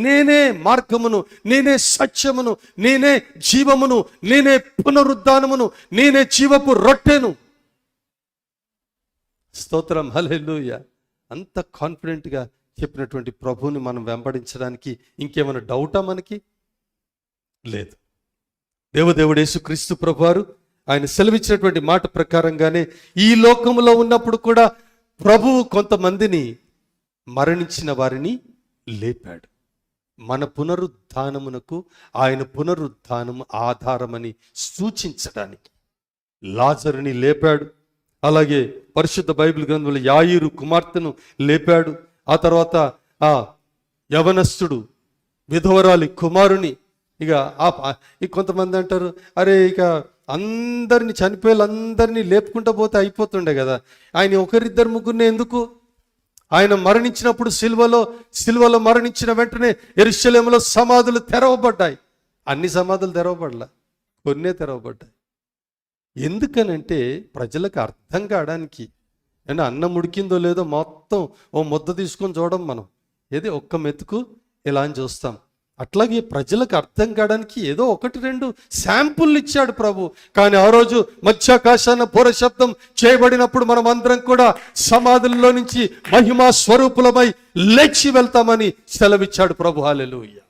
నేనే మార్గమును, నేనే సత్యమును, నేనే జీవమును, నేనే పునరుద్ధానమును, నేనే జీవపు రొట్టెను. స్తోత్రం, హల్లెలూయా. అంత కాన్ఫిడెంట్గా చెప్పినటువంటి ప్రభువుని మనం వెంబడించడానికి ఇంకేమైనా డౌటా మనకి? లేదు. దేవదేవుడు యేసుక్రీస్తు ప్రభువారు ఆయన సెలవిచ్చినటువంటి మాట ప్రకారంగానే ఈ లోకములో ఉన్నప్పుడు కూడా ప్రభువు కొంతమందిని మరణించిన వారిని లేపాడు. మన పునరుద్ధానమునకు ఆయన పునరుద్ధానము ఆధారమని సూచించడానికి లాజరుని లేపాడు. అలాగే పరిశుద్ధ బైబిల్ గ్రంథంలో యాయీరు కుమార్తెను లేపాడు. ఆ తర్వాత ఆ యవనస్తుడు విధవరాలి కుమారుని కొంతమంది అంటారు, అరే ఇక అందరినీ చనిపోయేళ్ళందరినీ లేపుకుంటూ పోతే అయిపోతుండే కదా, ఆయన ఒకరిద్దరు ముగ్గురిని ఎందుకు? ఆయన మరణించినప్పుడు సిల్వలో మరణించిన వెంటనే యెరూషలేములో సమాధులు తెరవబడ్డాయి. అన్ని సమాధులు తెరవబడలా, కొన్నే తెరవబడ్డాయి. ఎందుకనంటే ప్రజలకు అర్థం కావడానికి. అంటే అన్నం ఉడికిందో లేదో మొత్తం ఓ ముద్ద తీసుకొని చూడం మనం, ఏది ఒక్క మెతుకు ఇలా అని చూస్తాం. అట్లాగే ప్రజలకు అర్థం కావడానికి ఏదో ఒకటి రెండు శాంపుల్ ఇచ్చాడు ప్రభు. కానీ ఆ రోజు మధ్యాకాశాన పూర శబ్దం చేయబడినప్పుడు మనం అందరం కూడా సమాధుల్లో నుంచి మహిమా స్వరూపులమై లేచి వెళ్తామని సెలవిచ్చాడు ప్రభు. హల్లెలూయా.